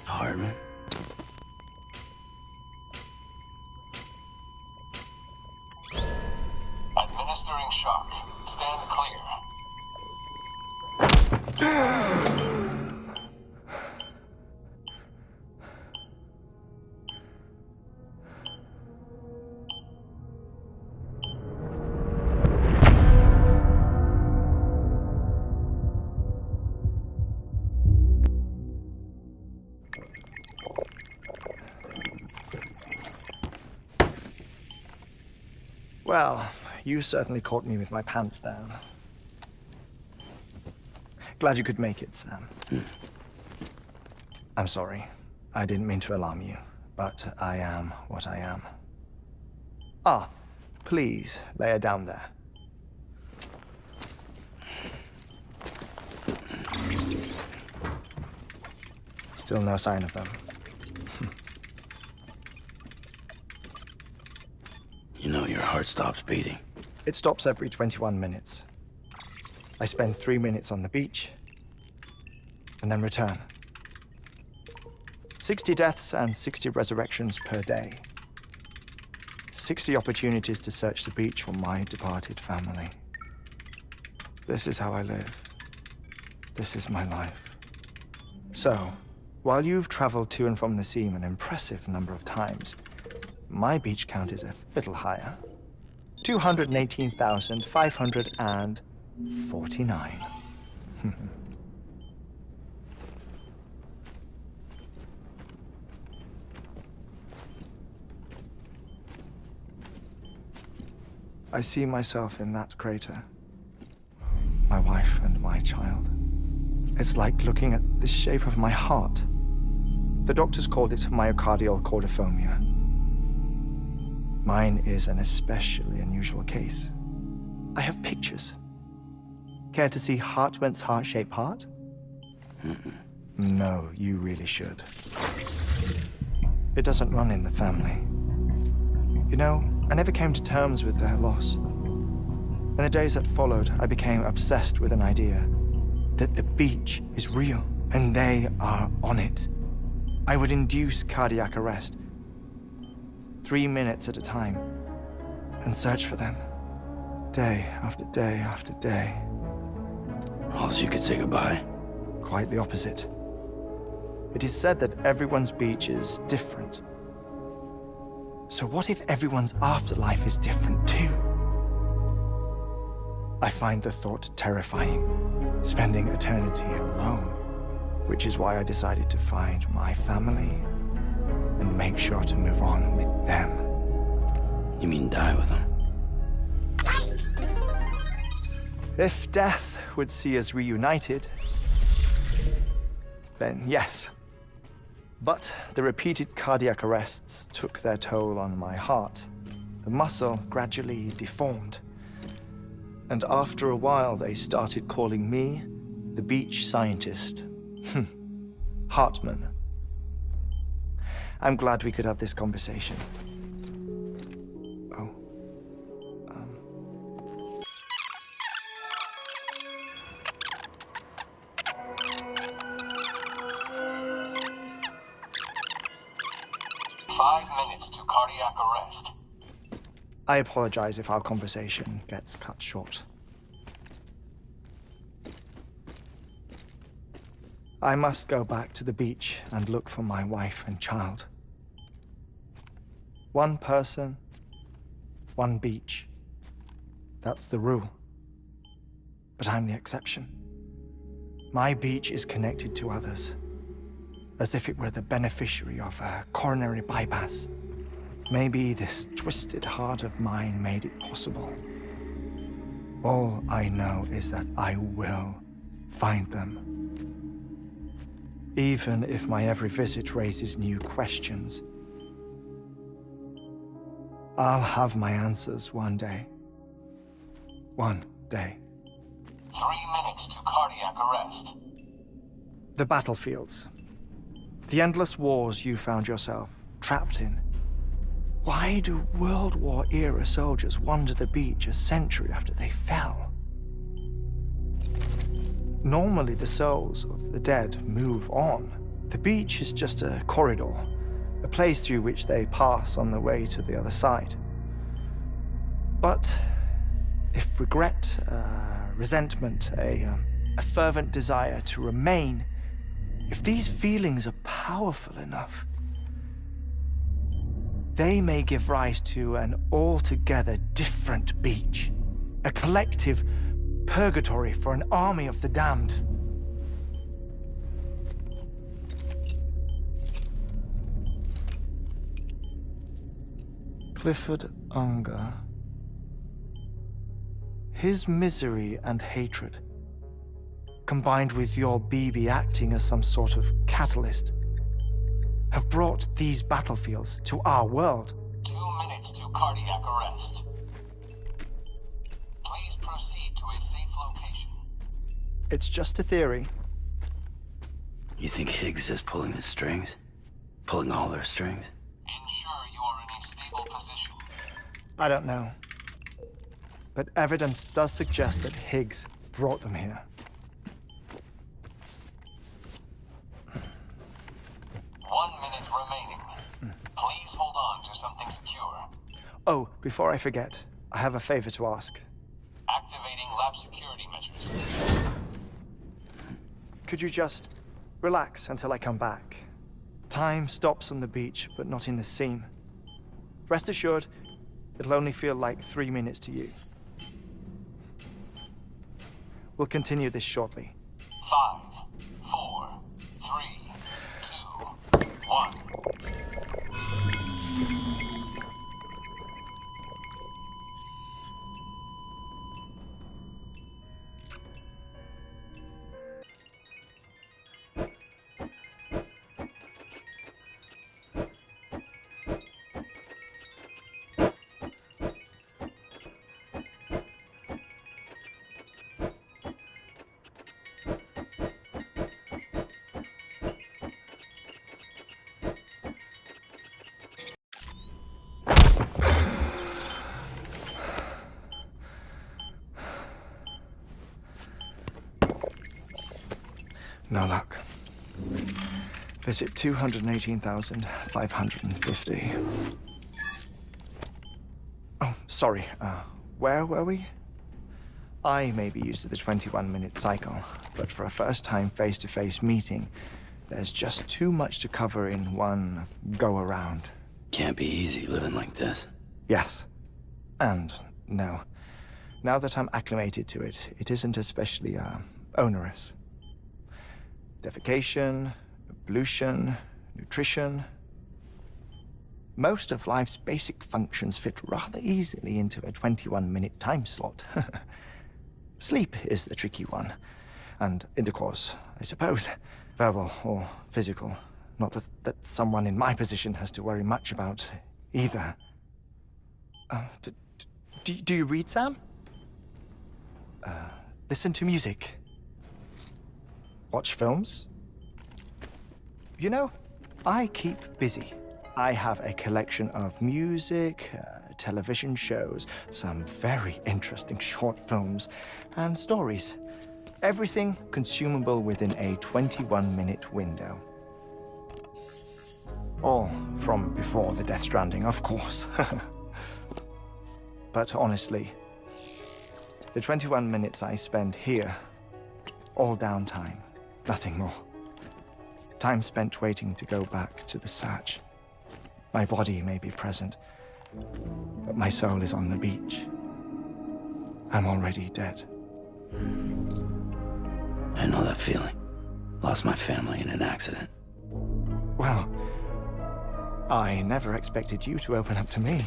Heartman? Administering shock. Stand clear. Well, you certainly caught me with my pants down. Glad you could make it, Sam. I'm sorry. I didn't mean to alarm you, but I am what I am. Ah, please lay her down there. Still no sign of them. You know your heart stops beating. It stops every 21 minutes. I spend 3 minutes on the beach, and then return. 60 deaths and 60 resurrections per day. 60 opportunities to search the beach for my departed family. This is how I live. This is my life. So, while you've traveled to and from the sea an impressive number of times, my beach count is a little higher. 218,549. I see myself in that crater. My wife and my child. It's like looking at the shape of my heart. The doctors called it myocardial cordiformia. Mine is an especially unusual case. I have pictures. Care to see Heartman's heart-shaped heart? No, you really should. It doesn't run in the family. You know, I never came to terms with their loss. In the days that followed, I became obsessed with an idea that the beach is real and they are on it. I would induce cardiac arrest, 3 minutes at a time, and search for them, day after day after day. Also, you could say goodbye. Quite the opposite. It is said that everyone's beach is different. So what if everyone's afterlife is different too? I find the thought terrifying, spending eternity alone, which is why I decided to find my family and make sure to move on with them. You mean die with them? If death would see us reunited, then yes. But the repeated cardiac arrests took their toll on my heart. The muscle gradually deformed. And after a while, they started calling me the beach scientist. Heartman. I'm glad we could have this conversation. Oh. 5 minutes to cardiac arrest. I apologize if our conversation gets cut short. I must go back to the beach and look for my wife and child. One person, one beach. That's the rule. But I'm the exception. My beach is connected to others, as if it were the beneficiary of a coronary bypass. Maybe this twisted heart of mine made it possible. All I know is that I will find them. even if my every visit raises new questions. I'll have my answers one day. One day. 3 minutes to cardiac arrest. The battlefields. The endless wars you found yourself trapped in. Why do World War-era soldiers wander the beach a century after they fell? Normally, the souls of the dead move on. The beach is just a corridor, a place through which they pass on the way to the other side. But if regret, resentment, a fervent desire to remain, if these feelings are powerful enough, they may give rise to an altogether different beach, a collective purgatory for an army of the damned. Clifford Unger. His misery and hatred, combined with your BB acting as some sort of catalyst, have brought these battlefields to our world. 2 minutes to cardiac arrest. Please proceed to a safe location. It's just a theory. You think Higgs is pulling the strings? Pulling all their strings? Ensure you are in a stable position. I don't know. But evidence does suggest that Higgs brought them here. 1 minute remaining. Please hold on to something secure. Oh, before I forget, I have a favor to ask. Activating lab security measures. Could you just relax until I come back? Time stops on the beach, but not in the scene. Rest assured, it'll only feel like 3 minutes to you. We'll continue this shortly. 5, 4, 3, 2, 1. No luck. Visit 218,550. Oh, sorry. Where were we? I may be used to the 21-minute cycle, but for a first-time face-to-face meeting, there's just too much to cover in one go-around. Can't be easy living like this. Yes. And no. Now that I'm acclimated to it, it isn't especially, onerous. Defecation, ablution, nutrition. Most of life's basic functions fit rather easily into a 21-minute time slot. Sleep is the tricky one. And intercourse, I suppose. Verbal or physical. Not that someone in my position has to worry much about either. Do you read, Sam? Listen to music. Watch films? You know, I keep busy. I have a collection of music, television shows, some very interesting short films, and stories. Everything consumable within a 21-minute window. All from before the Death Stranding, of course. But honestly, the 21 minutes I spend here, all downtime, nothing more. Time spent waiting to go back to the search. My body may be present, but my soul is on the beach. I'm already dead. I know that feeling. Lost my family in an accident. Well, I never expected you to open up to me.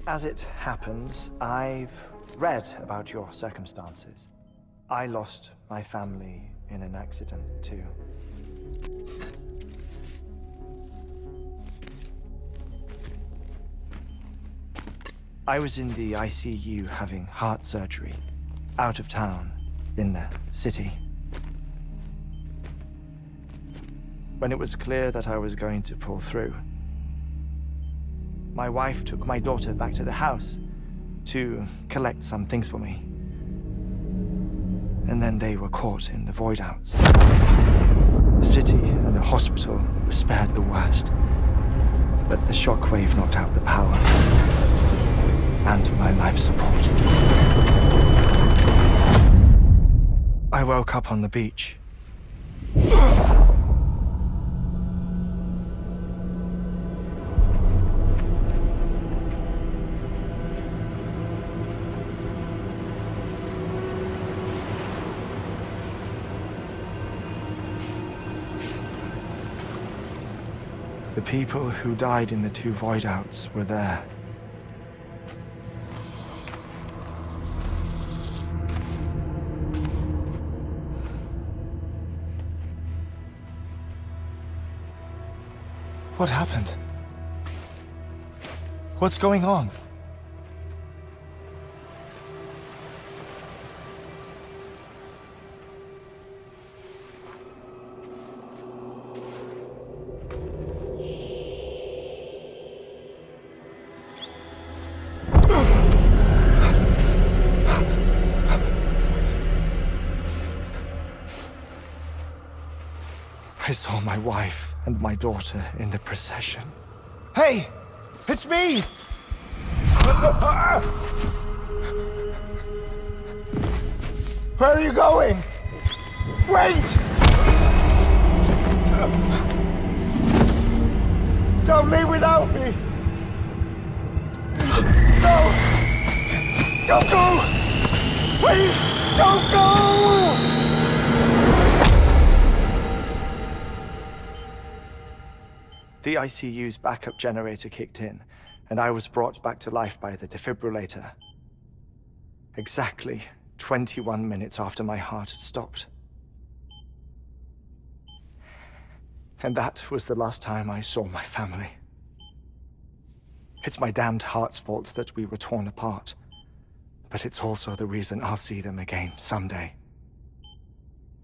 As it happens, I've read about your circumstances. I lost my family in an accident too. I was in the ICU having heart surgery, out of town, in the city. When it was clear that I was going to pull through, my wife took my daughter back to the house to collect some things for me. And then they were caught in the void outs. The city and the hospital were spared the worst, but the shockwave knocked out the power and my life support. I woke up on the beach. The people who died in the 2 void outs were there. What happened? What's going on? I saw my wife and my daughter in the procession. Hey! It's me! Where are you going? Wait! Don't leave without me! No! Don't go! Please, don't go! The ICU's backup generator kicked in, and I was brought back to life by the defibrillator. Exactly 21 minutes after my heart had stopped. And that was the last time I saw my family. It's my damned heart's fault that we were torn apart, but it's also the reason I'll see them again someday.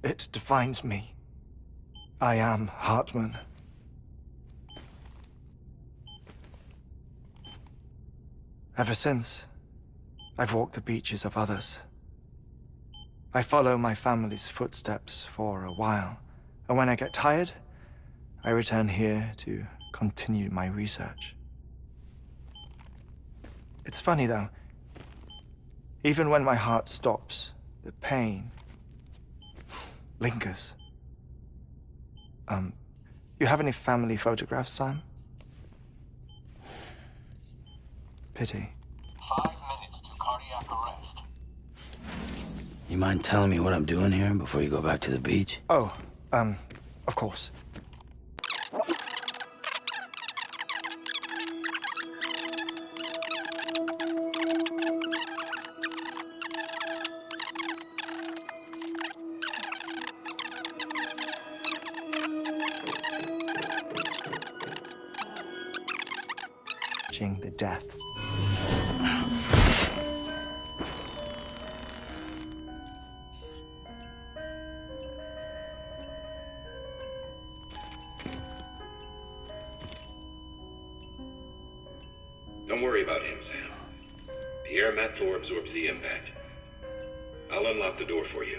It defines me. I am Heartman. Ever since, I've walked the beaches of others. I follow my family's footsteps for a while, and when I get tired, I return here to continue my research. It's funny though, even when my heart stops, the pain lingers. You have any family photographs, Sam? Pity. 5 minutes to cardiac arrest. You mind telling me what I'm doing here before you go back to the beach? Oh, of course. The deaths. Don't worry about him, Sam. The air mat floor absorbs the impact. I'll unlock the door for you.